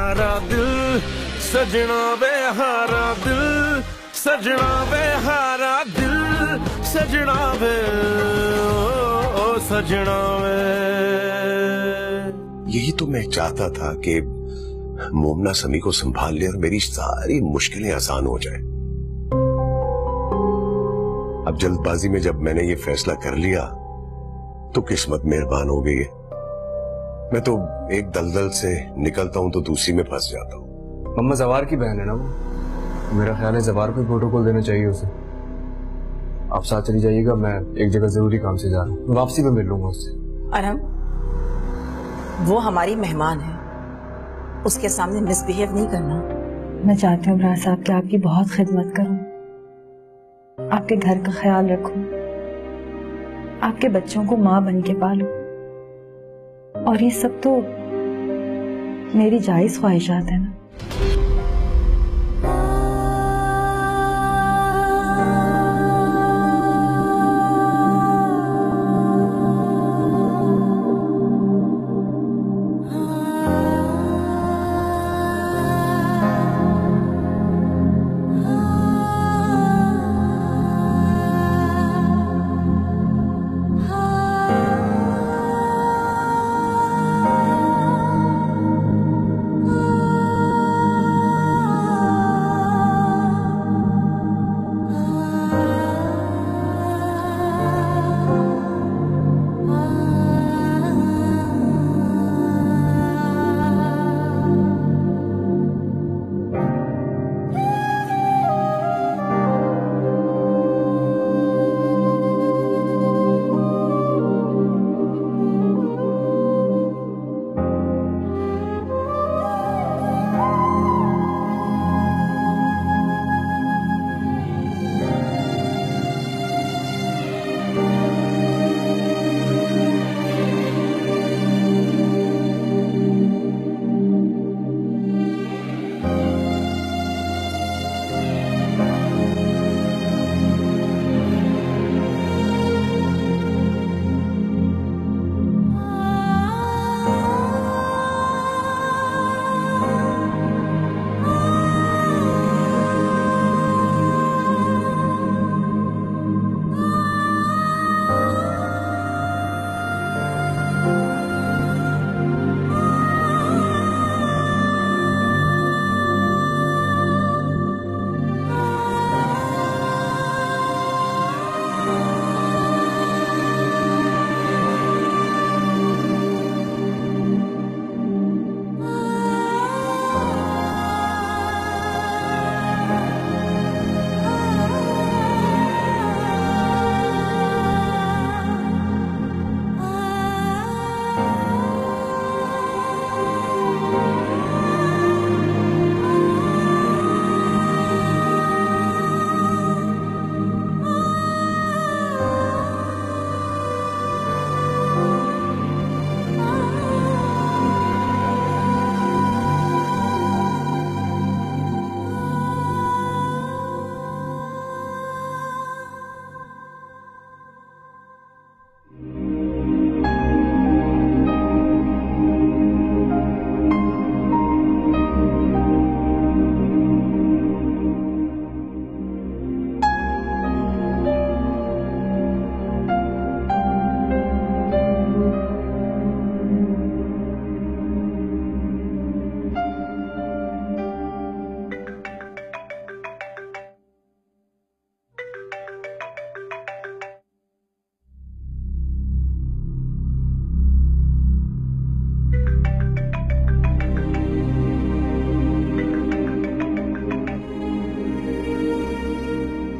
हारा दिल, सजना वे हारा दिल, सजना वे हारा दिल, सजना वे ओ सजना वे। यही तो मैं चाहता था कि मोमना समी को संभाल ले और मेरी सारी मुश्किलें आसान हो जाए। अब जल्दबाजी में जब मैंने ये फैसला कर लिया तो किस्मत मेहरबान हो गई है। मैं तो एक दलदल से निकलता हूं तो दूसरी में फंस जाता हूं। मम्मा जवार की बहन है ना वो, मेरा ख्याल है जवार को प्रोटोकॉल देना चाहिए उसे। आप साथ चली जाइएगा, मैं एक जगह जरूरी काम से जा रहा हूँ, वापसी में मिल लूंगा उससे। अरहम, वो हमारी मेहमान है, उसके सामने मिसबिहेव नहीं करना। मैं चाहती हूँ ब्रार साहब कि आपकी बहुत खिदमत करूं, आपके घर का ख्याल रखूं, आपके बच्चों को माँ बन के पालूं, और ये सब तो मेरी जायज ख्वाहिशात है ना।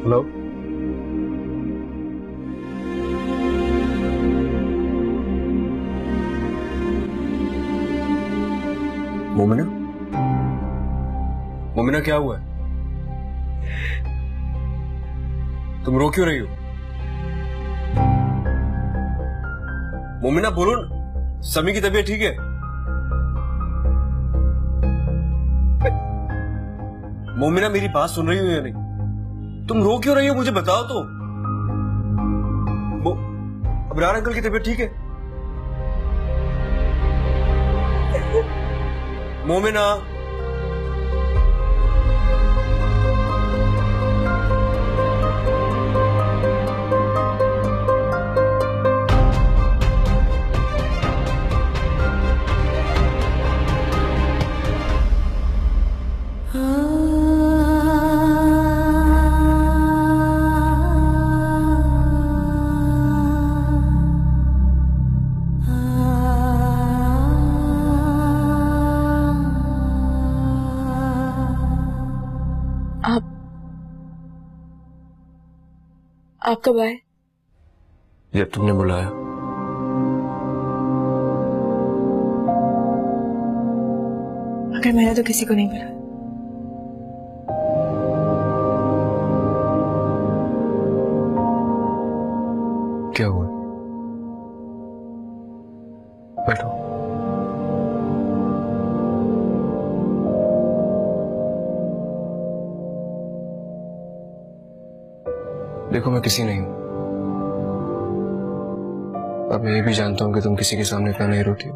हेलो, मोमिना? मोमिना क्या हुआ है? तुम रो क्यों रही हो? मोमिना बोलो ना, समी की तबीयत ठीक है? मोमिना मेरी बात सुन रही हो या नहीं? तुम रो क्यों रही हो मुझे बताओ तो। अबरार अंकल की तबीयत ठीक है? मोमिना आप कब आए? जब तुमने बुलाया। मगर मैंने तो किसी को नहीं बुलाया। क्या हुआ? बैठो। देखो, मैं किसी नहीं हूं। अब मैं ये भी जानता हूं कि तुम किसी के सामने इतना नहीं रोती हो।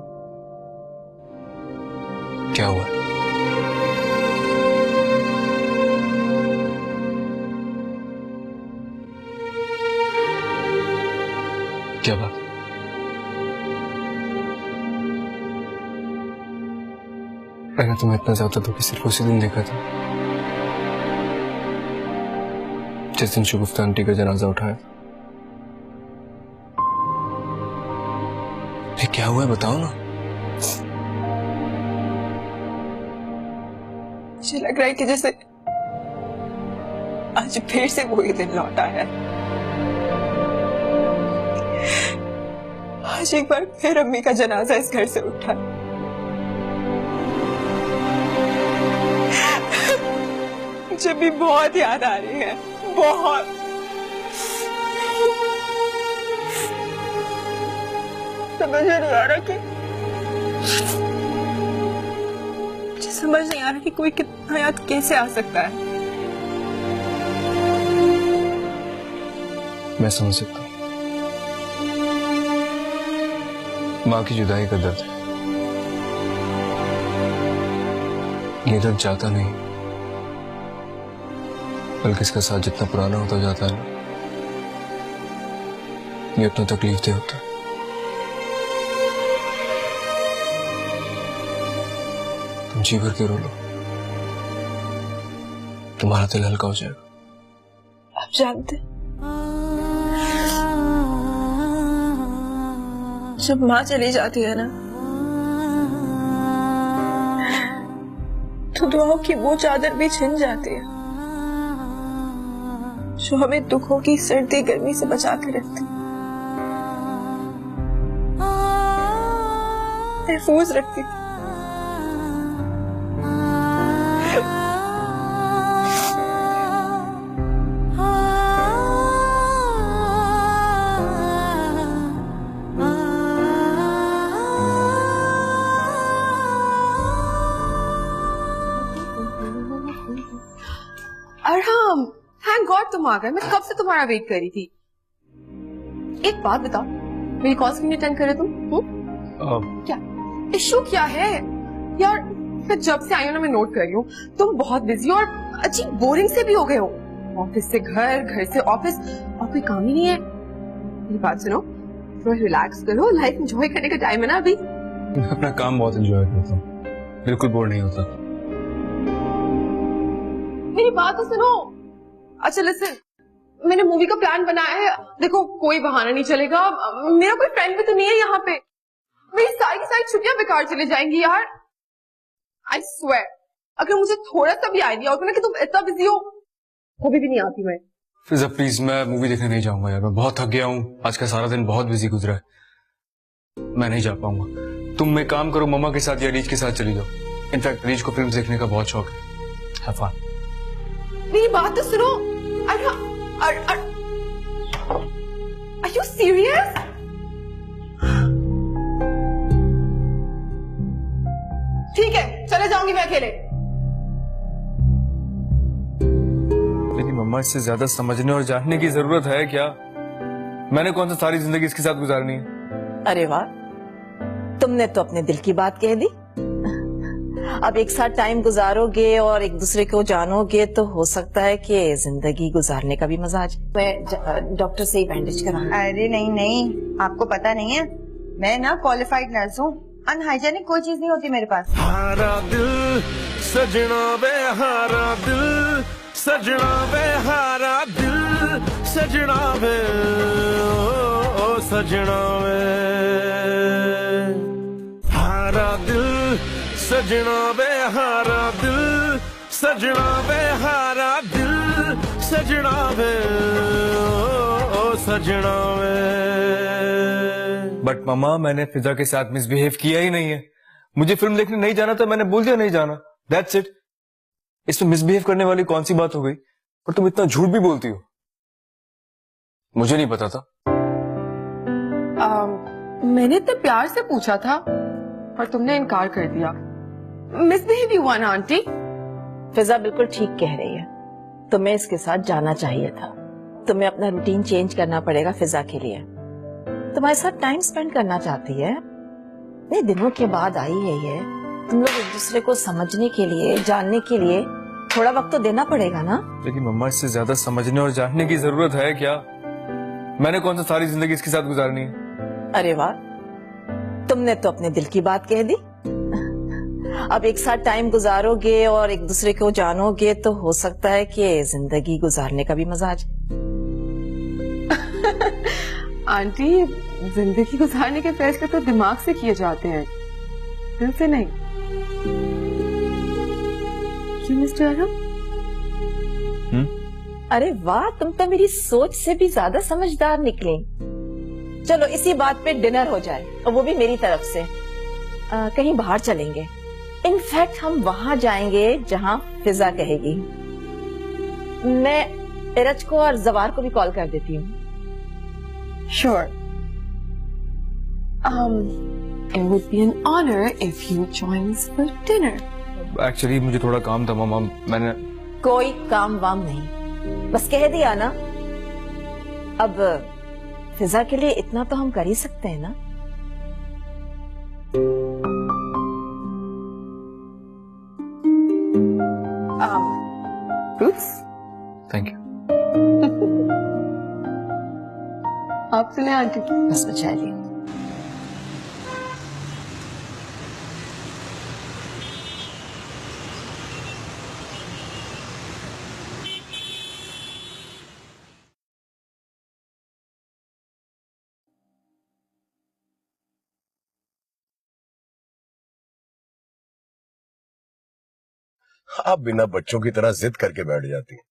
क्या हुआ? क्या बात? मैंने तुम्हें इतना ज्यादा दुखी सिर्फ उसी दिन देखा था जिस दिन शगुफ्ता आंटी का जनाजा उठाया। ये क्या हुआ है, बताओ ना। मुझे लग रहा है कि जैसे आज फिर से वही दिन लौट आया है। आज एक बार फिर अम्मी का जनाजा इस घर से उठा। मुझे भी बहुत याद आ रही है, बहुत। समझ नहीं आ रहा कि मुझे समझ नहीं आ रहा कि कोई कितना याद कैसे आ सकता है। मैं समझ सकता हूँ। माँ की जुदाई का दर्द है। ये दर्द जाता नहीं, बल्कि इसका साथ जितना पुराना होता जाता है ना, ये उतना तकलीफ दे होता है। तुम जी भर के रो लो, तुम्हारा दिल हल्का हो जाएगा। आप जानते, जब माँ चली जाती है ना, तो दुआओं की वो चादर भी छिन जाती है जो हमें दुखों की सर्दी गर्मी से बचा के रखती, महफूज रखती थी। अरहम, थैंक गॉड तुम आ गए। मैं कब से तुम्हारा वेट कर रही थी। एक बात बताओ, मेरी कॉल क्यों नहीं अटेंड कर रहे तुम? क्या इशू क्या है यार? मैं जब से आई हूँ ना, मैं नोट कर रही हूँ तुम बहुत बिजी और अजीब बोरिंग से भी हो गए हो। ऑफिस से घर, घर से ऑफिस, और कोई काम ही नहीं है। मेरी बात सुनो, थोड़ा रिलैक्स करो, लाइफ एंजॉय करने का टाइम है ना अभी। मैं अपना काम बहुत एंजॉय करता हूँ, बिल्कुल बोर नहीं होता। मेरी बात तो सुनो। अच्छा लिसन, मैंने मूवी का प्लान बनाया है। देखो, कोई बहाना नहीं चलेगा। मेरा कोई फ्रेंड भी तो नहीं है यहाँ पे। मेरी सारी की सारी छुट्टियां बेकार चली जाएंगी यार। आई स्वेयर, अगर मुझे थोड़ा सा भी आइडिया होगा ना कि तुम इतना बिजी हो, वो भी नहीं आती मैं। फिजा प्लीज, मैं मूवी देखने नहीं जाऊंगा यार। मैं बहुत थक गया हूँ, आज का सारा दिन बहुत बिजी गुजरा है। मैं नहीं जा पाऊंगा। तुम एक काम करो, मम्मा के साथ या रीच के साथ चली जाओ। इनफैक्ट रीच को फिल्म देखने का बहुत शौक है। Have fun. मेरी बात तो सुनो। Are you serious? ठीक है, चले जाऊंगी मैं अकेले। मेरी मम्मा, इससे ज्यादा समझने और जानने की जरूरत है क्या? मैंने कौन सा सारी जिंदगी इसके साथ गुजारनी है? अरे वाह, तुमने तो अपने दिल की बात कह दी। अब एक साथ टाइम गुजारोगे और एक दूसरे को जानोगे तो हो सकता है कि जिंदगी गुजारने का भी मजा आ जाए। मैं डॉक्टर से ही बैंडेज कराऊंगी। अरे नहीं नहीं, आपको पता नहीं है, मैं ना क्वालिफाइड नर्स हूँ। अनहाइजेनिक कोई चीज नहीं होती मेरे पास। हारा दिल सजना वे, हारा दिल सजना वे, हारा दिल सजना वे, ओ सजना वे, हारा दिल सजना वे, हारा दिल सजना वे, हारा दिल सजना वे ओ सजना वे। बट मामा मैंने फिजा के साथ मिसबिहेव किया ही नहीं है। मुझे फिल्म देखने नहीं जाना था, मैंने बोल दिया नहीं जाना, दैट्स इट। इसमें मिसबिहेव करने वाली कौन सी बात हो गई? पर तुम इतना झूठ भी बोलती हो, मुझे नहीं पता था। मैंने तो प्यार से पूछा था पर तुमने इनकार कर दिया। Misbehave you one aunty. Fiza बिल्कुल ठीक कह रही है, तुम्हें इसके साथ जाना चाहिए था। तुम्हें अपना रूटीन चेंज करना पड़ेगा फिजा के लिए। तुम्हारे साथ टाइम स्पेंड करना चाहती है, इतने दिनों के बाद आई है ये। तुम लोग एक दूसरे को समझने के लिए, जानने के लिए थोड़ा वक्त तो देना पड़ेगा ना। लेकिन मम्मा इससे ज्यादा समझने और जानने की जरूरत है क्या? मैंने कौन सा सारी जिंदगी इसके साथ गुजारनी है? अरे वाह, तुमने तो अपने दिल की बात कह दी। अब एक साथ टाइम गुजारोगे और एक दूसरे को जानोगे तो हो सकता है कि जिंदगी गुजारने का भी मजा आ जाए। आंटी, जिंदगी गुजारने के फैसले तो दिमाग से किए जाते हैं, दिल से नहीं। क्यों मिस्टर आरम? अरे वाह, तुम तो मेरी सोच से भी ज्यादा समझदार निकली। चलो इसी बात पे डिनर हो जाए, और वो भी मेरी तरफ से। कहीं बाहर चलेंगे। इनफैक्ट हम वहां जाएंगे जहां फिजा कहेगी। मैं इरज को और जवार को भी कॉल कर देती हूँ। Sure. It would be an honor if you join us for dinner. Actually मुझे थोड़ा काम था मामा, मैंने। कोई काम वाम नहीं, बस कह दिया ना। अब फिजा के लिए इतना तो हम कर ही सकते हैं ना। Bruce? Thank you. आप सुने आंटी? बस बचा लिया। आप बिना बच्चों की तरह जिद करके बैठ जाती हैं।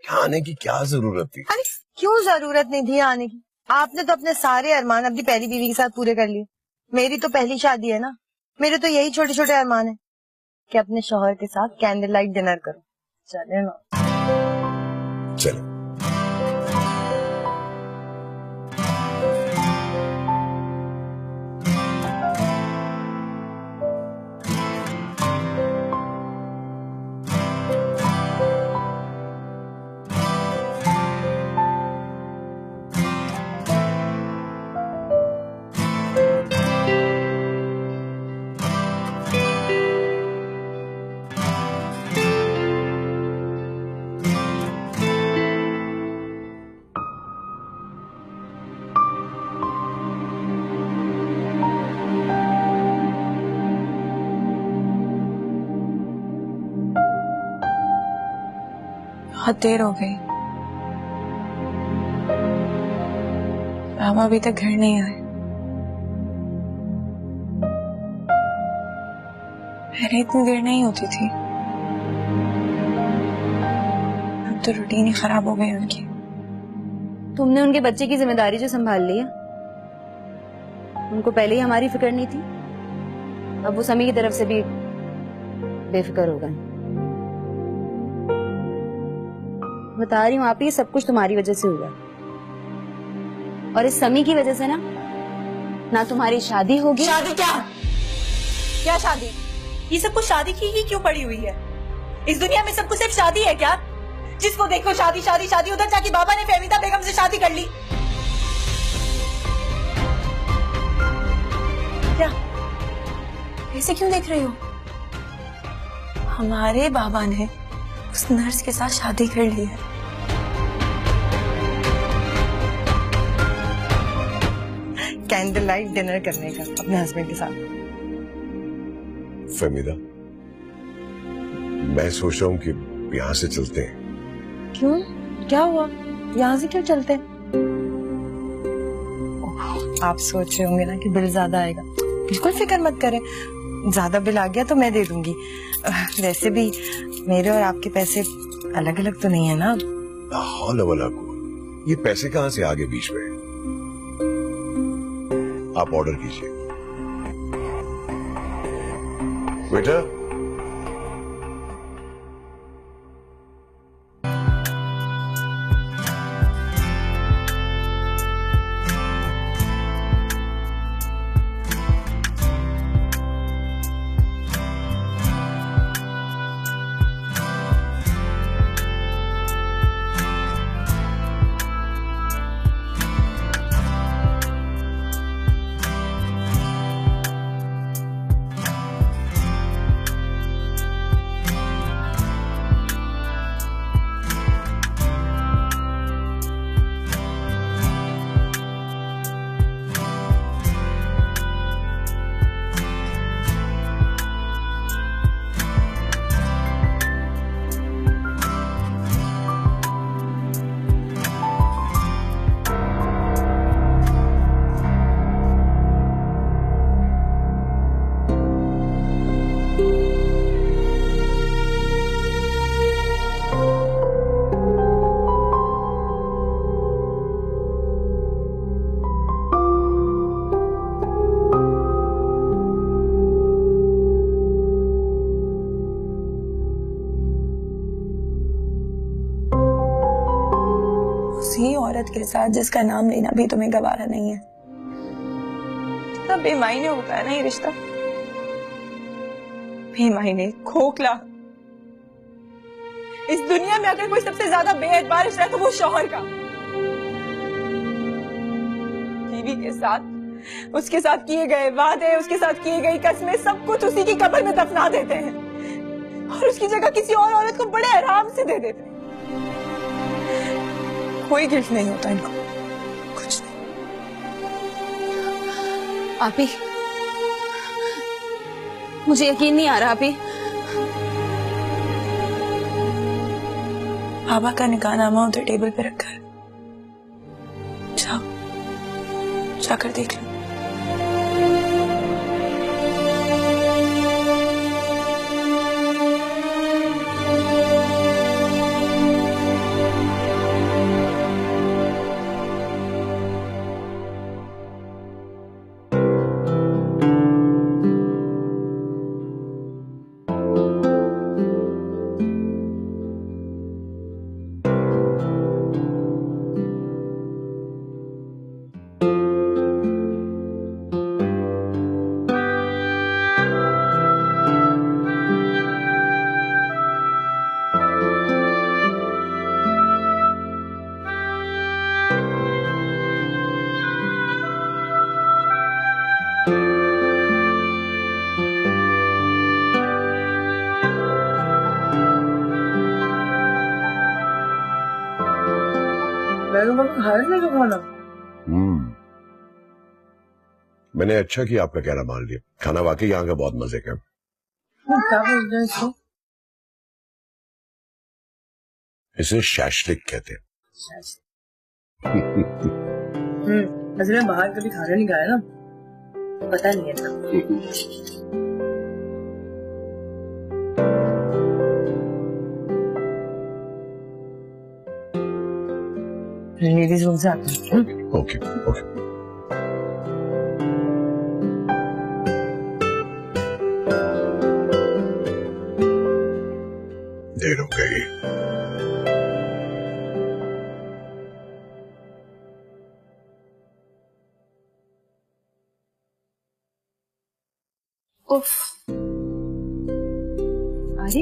क्या आने की क्या जरूरत थी? अरे क्यों जरूरत नहीं थी आने की? आपने तो अपने सारे अरमान अपनी पहली बीवी के साथ पूरे कर लिए। मेरी तो पहली शादी है ना, मेरे तो यही छोटे छोटे अरमान है कि अपने शौहर के साथ कैंडल लाइट डिनर करो। चले ना? चलो। बहुत देर हो गई, रामा अभी तक घर नहीं आए। पहले इतनी देर नहीं होती थी, अब तो रूटीन ही खराब हो गई उनकी। तुमने उनके बच्चे की जिम्मेदारी जो संभाल लिया, उनको पहले ही हमारी फिक्र नहीं थी, अब वो समी की तरफ से भी बेफिक्र हो गए। बता रही हूँ आप, ही सब कुछ तुम्हारी वजह से हुआ, और इस समी की वजह से ना तुम्हारी शादी होगी। शादी क्या? क्या शादी? ये सब कुछ शादी की ही क्यों पड़ी हुई है? इस दुनिया में सब कुछ सिर्फ शादी है क्या? जिसको देखो शादी शादी शादी। उधर जाके बाबा ने फहमीदा बेगम से शादी कर ली। क्या ऐसे क्यों देख रही हो? हमारे बाबा ने उस नर्स के साथ शादी कर ली है। कैंडल लाइट डिनर करने का अपने हस्बैंड के साथ। फहमीदा, मैं सोच रहा हूँ कि यहाँ से चलते हैं। क्यों, क्या हुआ? यहाँ से क्यों चलते हैं? आप सोच रहे होंगे ना कि बिल ज्यादा आएगा। बिल्कुल फिक्र मत करें, ज्यादा बिल आ गया तो मैं दे दूंगी। वैसे भी मेरे और आपके पैसे अलग अलग तो नहीं है ना, ला हौल वला कुव्वत। ये पैसे कहां से आगे बीच में? आप ऑर्डर कीजिए बेटा। उसी औरत के साथ जिसका नाम लेना भी तुम्हें गवारा नहीं है। तब बेमायने होता है ना ये रिश्ता, बेमायने, खोखला। इस दुनिया में अगर कोई सबसे ज्यादा बेएतबार रिश्ता है तो वो शौहर का। बीवी के साथ, उसके साथ किए गए वादे, उसके साथ की गई कसमें, सब कुछ उसी की कब्र में दफना देते हैं और उसकी जगह किसी और औरत को बड़े आराम से दे देते हैं। कोई गिल्ट नहीं होता इनको, कुछ नहीं। आपी, मुझे यकीन नहीं आ रहा। आपी, बाबा का निकाहनामा उधर टेबल पे रखा है, जाओ जाकर देख लो। मैंने अच्छा किया आपका कहना मान लिया। खाना वाकई यहाँ का बहुत मजे का। क्या बोलते हैं इसको? इसे शैशलिक कहते हैं। वैसे मैं बाहर कभी खाना नहीं खाया ना, पता नहीं है था। लेडीज रूम से आते हैं। Okay okay. देर हो गई। उफ, अरे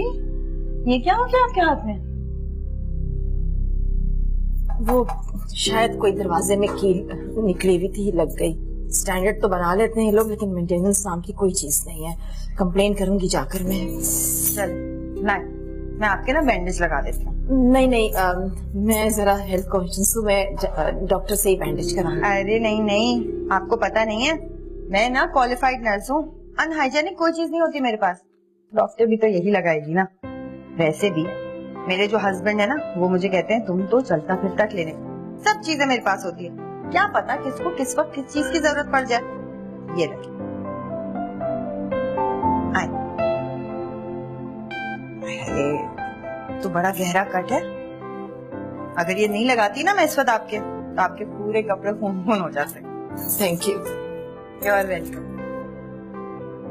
ये क्या हो गया आपके हाथ में? वो शायद कोई दरवाजे में कील निकली हुई थी, लग गई। स्टैंडर्ड तो बना लेते हैं लोग, लेकिन मेंटेनेंस नाम की कोई चीज नहीं है। कंप्लेन करूंगी जाकर मैं। चल नहीं, मैं आपके ना बैंडेज लगा देती हूँ। नहीं नहीं, मैं जरा हेल्थ कॉन्शियस हूँ, मैं डॉक्टर से ही बैंडेज कराऊंगी। अरे नहीं नहीं, आपको पता नहीं है, मैं ना क्वालिफाइड नर्स हूँ। अनहाइजेनिक कोई चीज नहीं होती मेरे पास। डॉक्टर भी तो यही लगाएगी ना। वैसे भी मेरे जो हस्बैंड है ना, वो मुझे कहते हैं तुम तो चलता फिरता क्लिनिक, सब चीजें मेरे पास होती है। क्या पता किसको किस वक्त किस चीज की जरूरत पड़ जाए। ये रखिए, तो बड़ा गहरा कट है। अगर ये नहीं लगाती ना मैं इस वक्त आपके, तो आपके पूरे कपड़े खून खून हो जाते। Thank you. You are welcome.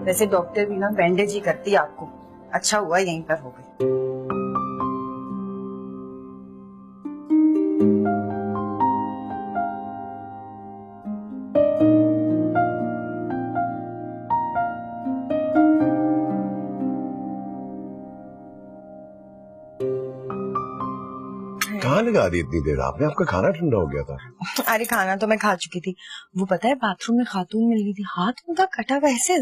वैसे डॉक्टर भी ना बैंडेज ही करती आपको, अच्छा हुआ यहीं पर हो गई। कहाँ लगा दी इतनी देर आपने? आपका खाना ठंडा हो गया था। अरे खाना तो मैं खा चुकी थी। वो पता है बाथरूम में खातून मिल गई थी, हाथ उनका कटा हुआ, ऐसे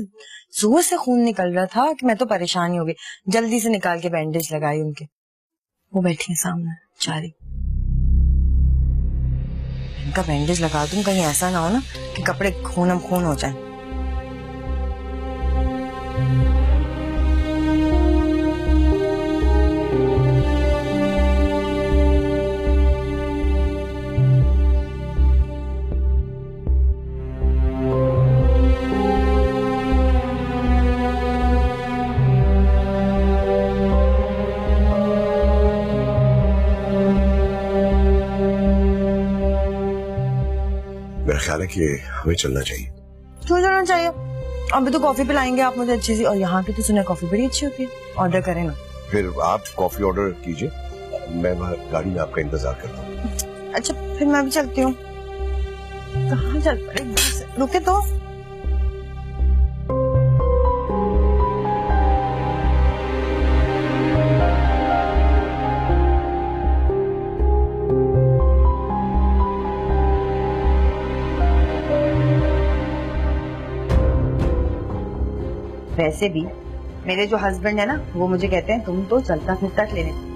जोर से खून निकल रहा था कि मैं तो परेशान ही हो गई। जल्दी से निकाल के बैंडेज लगाई उनके। वो बैठी है सामने चारी। इनका बैंडेज लगा दूं, कहीं ऐसा ना हो ना कि कपड़े खूनम खून हो जाए। मेरा ख्याल है कि हमें चलना चाहिए। क्यों चलना चाहिए? अभी तो कॉफी पिलाएंगे आप मुझे अच्छी सी, और यहाँ की तो सुना कॉफी बड़ी अच्छी होती है। ऑर्डर करें ना? फिर आप कॉफी ऑर्डर कीजिए, मैं गाड़ी में आपका इंतजार करता हूँ। अच्छा फिर मैं भी चलती हूँ। कहाँ चल पड़े, रुके तो। वैसे भी मेरे जो हस्बैंड है ना, वो मुझे कहते हैं तुम तो चलता फिरता क्लिनिक।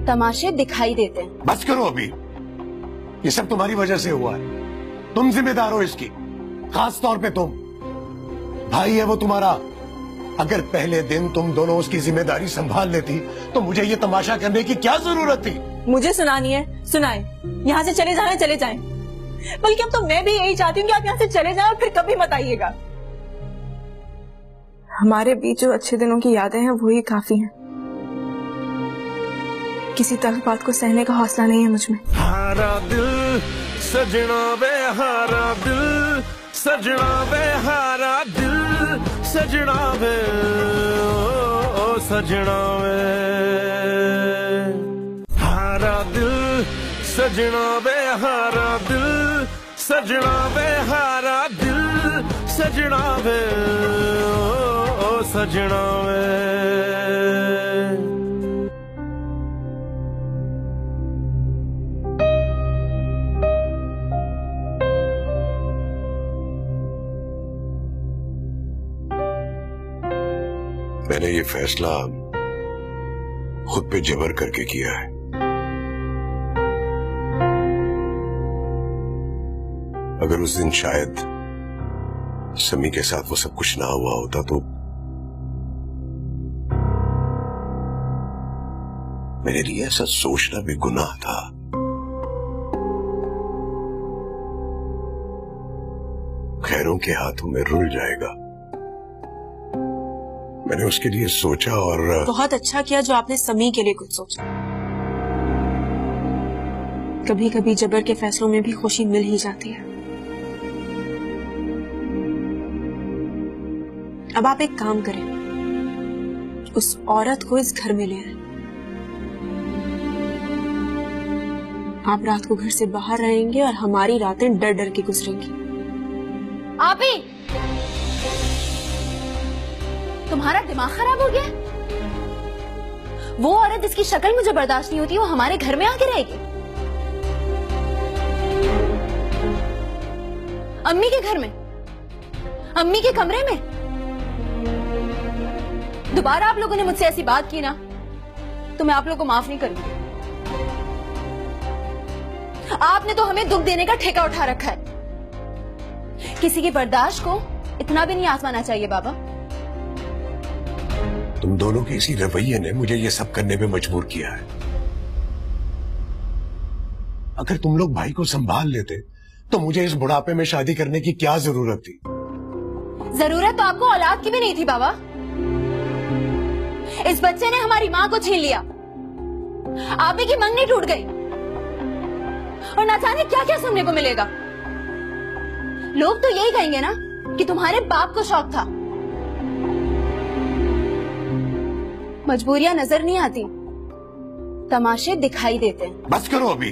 तमाशे दिखाई देते हैं। बस करो अभी, ये सब तुम्हारी वजह से हुआ है। तुम जिम्मेदार हो इसकी, खास तौर पे तुम। भाई है वो तुम्हारा। अगर पहले दिन तुम दोनों उसकी जिम्मेदारी संभाल लेती तो मुझे ये तमाशा करने की क्या जरूरत थी? मुझे सुनानी है, सुनाए। यहाँ से चले जाना, चले जाएं। बल्कि अब तो मैं भी यही चाहती हूँ कि आप यहाँ से चले जाएं और फिर कभी मत आइएगा। हमारे बीच जो अच्छे दिनों की यादें हैं वही काफी हैं। किसी तलबात को सहने का हौसला नहीं है मुझ में। हारा दिल सजना वे हारा दिल सजना वे हारा दिल सजना वे ओ सजना वे हारा दिल सजना वे हारा दिल सजना वे हारा दिल सजना वे ओ सजना वे मैंने ये फैसला खुद पे जबर करके किया है। अगर उस दिन शायद समी के साथ वो सब कुछ ना हुआ होता तो मेरे लिए ऐसा सोचना भी गुनाह था। खैरों के हाथों में रुल जाएगा, मैंने उसके लिए सोचा और बहुत अच्छा किया जो आपने समी के लिए कुछ सोचा। कभी कभी जबर के फैसलों में भी खुशी मिल ही जाती है। अब आप एक काम करें, उस औरत को इस घर में ले आए। आप रात को घर से बाहर रहेंगे और हमारी रातें डर डर के गुजरेंगी। आप ही तुम्हारा दिमाग खराब हो गया? वो औरत जिसकी शक्ल मुझे बर्दाश्त नहीं होती वो हमारे घर में आके रहेगी? अम्मी के घर में, अम्मी के कमरे में? दोबारा आप लोगों ने मुझसे ऐसी बात की ना तो मैं आप लोगों को माफ नहीं करूंगी। आपने तो हमें दुख देने का ठेका उठा रखा है। किसी की बर्दाश्त को इतना भी नहीं आजमाना चाहिए बाबा। तुम दोनों के इसी रवैये ने मुझे ये सब करने पे मजबूर किया है। अगर तुम लोग भाई को संभाल लेते तो मुझे इस बुढ़ापे में शादी करने की क्या जरूरत थी? जरूरत तो आपको औलाद की भी नहीं थी बाबा। इस बच्चे ने हमारी माँ को छीन लिया, आप ही की मंगनी टूट गई और ना जाने क्या क्या सुनने को मिलेगा। लोग तो यही कहेंगे ना कि तुम्हारे बाप को शौक था। मजबूरियां नजर नहीं आती, तमाशे दिखाई देते हैं। बस करो अभी,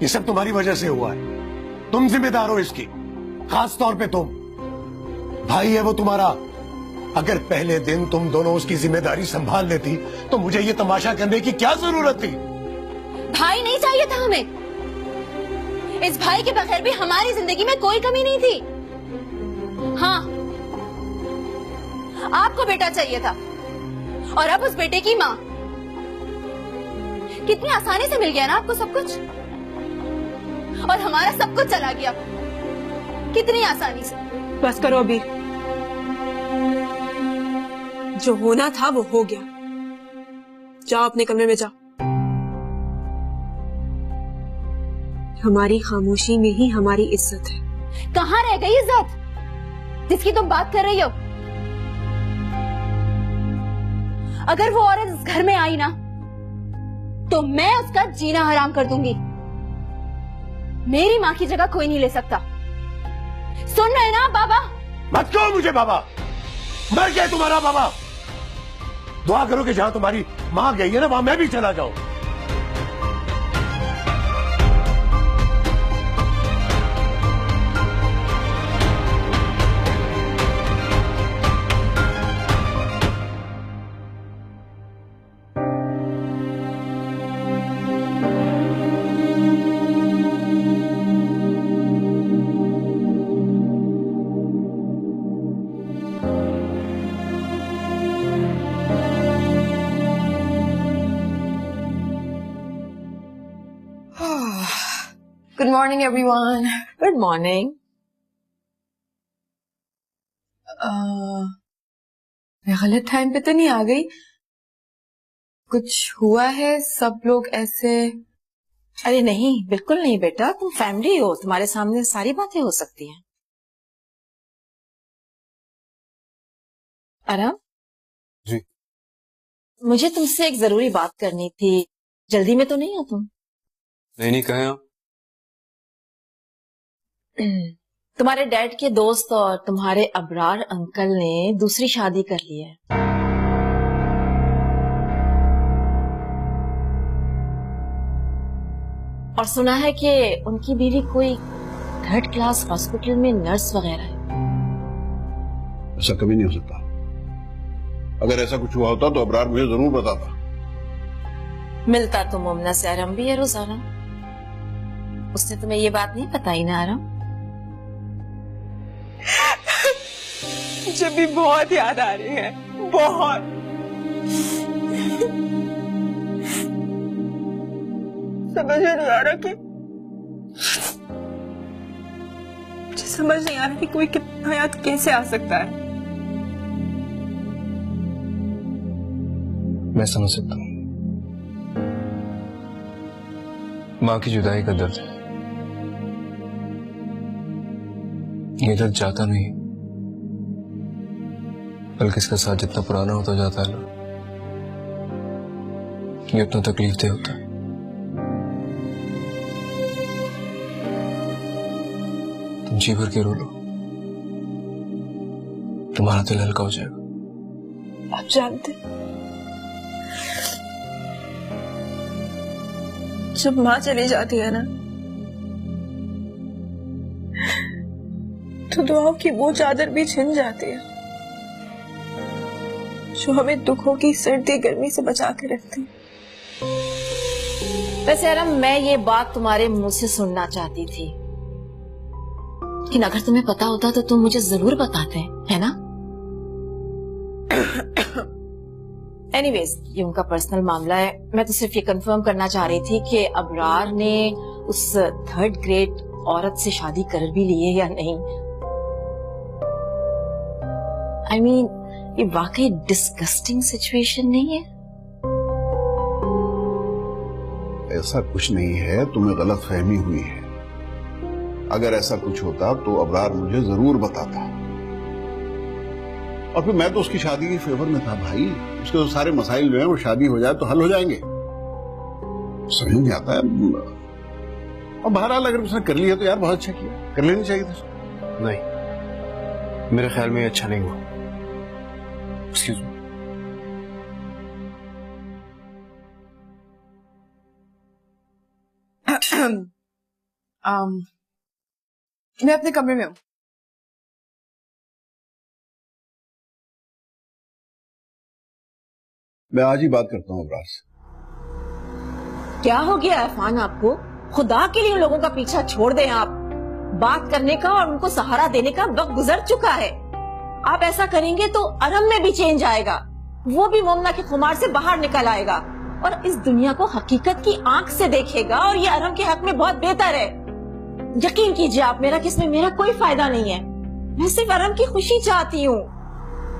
ये सब तुम्हारी वजह से हुआ है। तुम जिम्मेदार हो इसकी, खास तौर पे तुम। भाई है वो तुम्हारा। अगर पहले दिन तुम दोनों उसकी जिम्मेदारी संभाल लेती तो मुझे ये तमाशा करने की क्या जरूरत थी? भाई नहीं चाहिए था हमें। इस भाई के बगैर भी हमारी जिंदगी में कोई कमी नहीं थी। हाँ, आपको बेटा चाहिए था और अब उस बेटे की माँ। कितनी आसानी से मिल गया ना आपको सब कुछ, और हमारा सब कुछ चला गया कितनी आसानी से। बस करो अभी, जो होना था वो हो गया। जाओ अपने कमरे में जाओ। हमारी खामोशी में ही हमारी इज्जत है। कहाँ रह गई इज्जत जिसकी तुम बात कर रही हो? अगर वो औरत इस घर में आई ना तो मैं उसका जीना हराम कर दूंगी। मेरी माँ की जगह कोई नहीं ले सकता। सुन रहे ना बाबा? मत कहो मुझे बाबा। मर गया तुम्हारा बाबा। दुआ करो कि जहां तुम्हारी माँ गई है ना वहां मैं भी चला जाऊं। Good morning, everyone. Good morning. मैं गलत टाइम पे तो नहीं आ गई? कुछ हुआ है? सब लोग ऐसे? अरे नहीं, बिल्कुल नहीं बेटा, तुम फैमिली हो, तुम्हारे सामने सारी बातें हो सकती हैं। आराम जी। मुझे तुमसे एक जरूरी बात करनी थी। जल्दी में तो नहीं हो तुम? नहीं कहे आप। तुम्हारे डैड के दोस्त और तुम्हारे अबरार अंकल ने दूसरी शादी कर ली है। और सुना है कि उनकी बीवी कोई 3rd क्लास हॉस्पिटल में नर्स वगैरह है। ऐसा कभी नहीं हो सकता। अगर ऐसा कुछ हुआ होता तो अबरार मुझे जरूर बताता। मिलता तो मोमना से आराम भी है रोजाना। उसने तुम्हें ये बात नहीं बताई ना आराम? मुझे भी बहुत याद आ रही है, बहुत। समझ नहीं आ रहा कि मुझे समझ नहीं आ रहा कि कोई कितना याद कैसे आ सकता है। मैं समझ सकता हूँ माँ की जुदाई का दर्द है। ये दर्द जाता नहीं, बल्कि इसका साथ जितना पुराना होता जाता है ना, ये उतना तकलीफ दे होता है। तुम जी भर के रो लो, तुम्हारा दिल हल्का हो जाएगा। आप जानते, जब माँ चली जाती है ना, तो दुआओं की वो चादर भी छिन जाती है जो हमें दुखों की सर्दी गर्मी से बचा के रखती है। वैसे आराम, मैं ये बात तुम्हारे मुंह से सुनना चाहती थी, लेकिन अगर तुम्हें पता होता तो तुम मुझे जरूर बताते, है ना? एनीवेज, ये उनका पर्सनल मामला है। मैं तो सिर्फ ये कंफर्म करना चाह रही थी कि अबरार ने उस 3rd ग्रेड औरत से शादी कर भी ली है या नहीं। I mean, ये वाकई डिस्गस्टिंग सिचुएशन नहीं है? ऐसा कुछ नहीं है, तुम्हें गलत फहमी हुई है। अगर ऐसा कुछ होता तो अबरार मुझे जरूर बताता। और फिर मैं तो उसकी शादी के फेवर में था भाई। उसके तो सारे मसाइल जो हैं वो शादी हो जाए तो हल हो जाएंगे। समझ नहीं आता है। और बहरहाल अगर उसने कर लिया तो यार बहुत अच्छा किया, कर लेनी चाहिए था। नहीं, मेरे ख्याल में ये अच्छा नहीं हुआ। Excuse me. मैं अपने कमरे में हूँ। मैं आज ही बात करता हूँ अबरार से। क्या हो गया इरफान आपको? खुदा के लिए उन लोगों का पीछा छोड़ दें आप। बात करने का और उनको सहारा देने का वक्त गुजर चुका है। आप ऐसा करेंगे तो अरम में भी चेंज आएगा, वो भी मोमना के खुमार से बाहर निकल आएगा और इस दुनिया को हकीकत की आंख से देखेगा, और ये अरम के हक में बहुत बेहतर है। यकीन कीजिए आप, मेरा किसमें मेरा कोई फायदा नहीं है। मैं सिर्फ अरम की खुशी चाहती हूँ,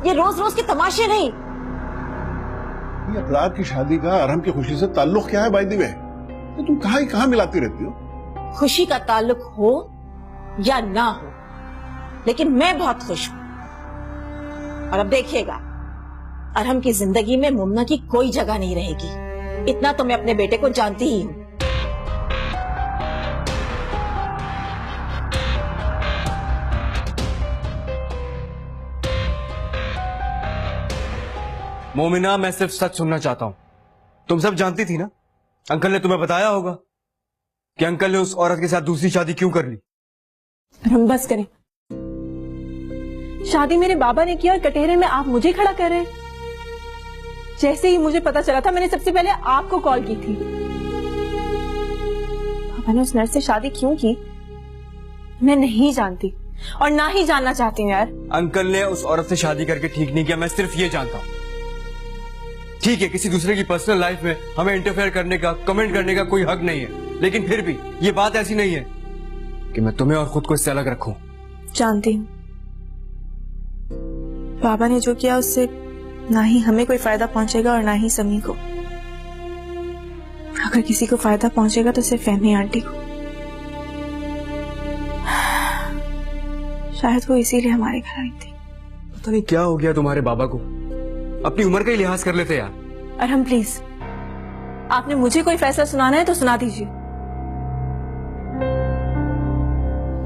ये रोज रोज के तमाशे नहीं। ये अबरार की शादी का अरहम की खुशी से ताल्लुक क्या है बाय द वे? तो तुम कहाँ मिलाती रहती हो? खुशी का ताल्लुक हो या ना हो, लेकिन मैं बहुत खुश हूँ। और अब देखिएगा, अरहम की जिंदगी में मुमना की कोई जगह नहीं रहेगी। इतना तो मैं अपने बेटे को जानती ही हूँ। मोमिना, मैं सिर्फ सच सुनना चाहता हूं। तुम सब जानती थी ना? अंकल ने तुम्हें बताया होगा कि अंकल ने उस औरत के साथ दूसरी शादी क्यों कर ली। हम बस करें। शादी मेरे बाबा ने की और कटहरे में आप मुझे खड़ा कर रहे हैं। जैसे ही मुझे पता चला था, मैंने सबसे पहले आपको कॉल की थी। पापा ने उस नर्स से शादी क्यों की मैं नहीं जानती और ना ही जानना चाहती हूँ यार। अंकल ने उस औरत से शादी करके ठीक नहीं किया, मैं सिर्फ ये जानता हूं। ठीक है, किसी दूसरे की पर्सनल लाइफ में हमें इंटरफेयर करने का, कमेंट करने का कोई हक नहीं है, लेकिन फिर भी ये बात ऐसी नहीं है कि मैं तुम्हें और खुद को इससे अलग रखूं। जानती हूँ बाबा ने जो किया उससे ना ही हमें कोई फायदा पहुंचेगा और ना ही समी को। अगर किसी को फायदा पहुंचेगा तो सिर्फ फहमी आंटी को। शायद वो इसीलिए हमारे घर आई थी। पता नहीं क्या हो गया तुम्हारे बाबा को, अपनी उम्र का ही लिहाज कर लेते यार। अरहम प्लीज, आपने मुझे कोई फैसला सुनाना है तो सुना दीजिए।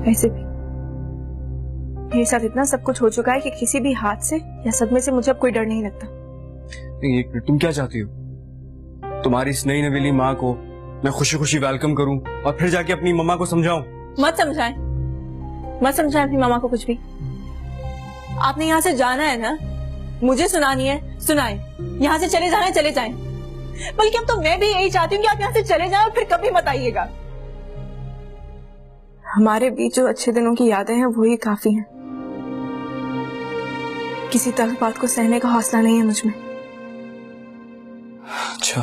वैसे भी मेरे साथ इतना सब कुछ हो चुका है कि किसी भी हाथ से या सदमे से मुझे अब कोई डर नहीं लगता। नहीं, तुम क्या चाहती हो? तुम्हारी इस नई नवेली माँ को मैं खुशी खुशी वेलकम करूं और फिर जाके अपनी मम्मा को समझाऊं? मत समझाएं अपनी मामा को कुछ भी। आपने यहाँ से जाना है ना, मुझे सुनानी है सुनाए, यहाँ से चले जाना है चले जाएं। बल्कि अब तो मैं भी यही चाहती हूँ कि आप यहाँ से चले जाएं और फिर कभी मत आइएगा। हमारे बीच जो अच्छे दिनों की यादें हैं वो ही काफी हैं। किसी तक बात को सहने का हौसला नहीं है मुझ में। अच्छा,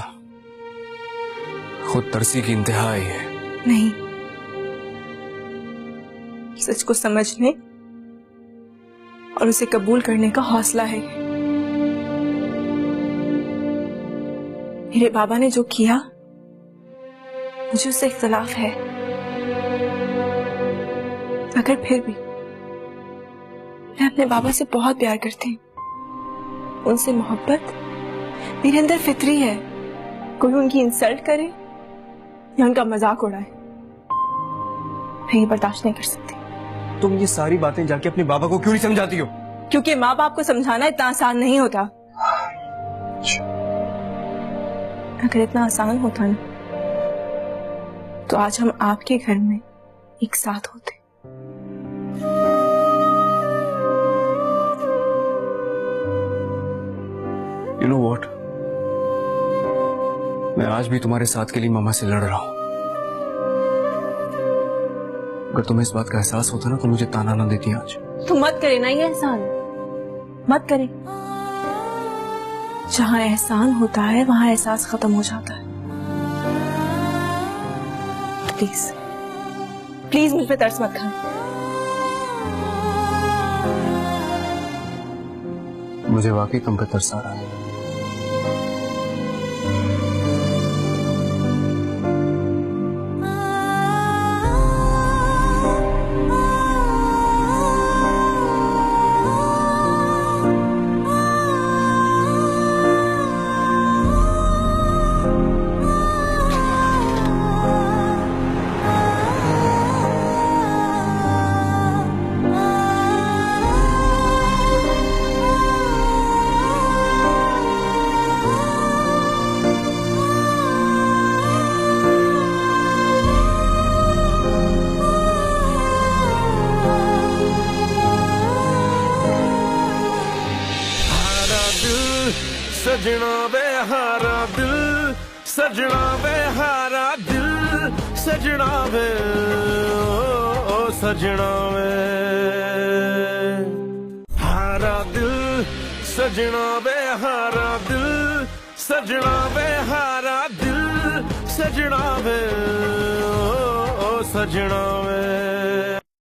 खुद तरसी की इंतहा है। नहीं, सच को समझने और उसे कबूल करने का हौसला है। मेरे बाबा ने जो किया, मुझे उससे इख्तलाफ है, मगर फिर भी मैं अपने बाबा से बहुत प्यार करती हूँ। उनसे मोहब्बत मेरे अंदर फितरी है। कोई उनकी इंसल्ट करे या उनका मजाक उड़ाए, मैं ये बर्दाश्त नहीं कर सकती। तुम ये सारी बातें जाके अपने बाबा को क्यों नहीं समझाती हो? क्योंकि माँ बाप को समझाना इतना आसान नहीं होता। अगर इतना आसान होता ना, तो आज हम आपके घर में एक साथ होते। You know what? मैं आज भी तुम्हारे साथ के लिए मामा से लड़ रहा हूं। अगर तुम्हें इस बात का एहसास होता ना तो मुझे ताना ना देती आज। तो मत करे ना ये एहसान, मत करे। जहां एहसान होता है वहां एहसास खत्म हो जाता है। प्लीज प्लीज मुझ पे तरस मत खाना। मुझे वाकई तुम पे तरस आ रहा है। सजना वे हारा दिल, सजना वे हारा दिल, सजना वे ओ सजना वे हारा दिल, सजना वे हारा दिल, सजना वे हारा दिल, सजना वे ओ सजना वे।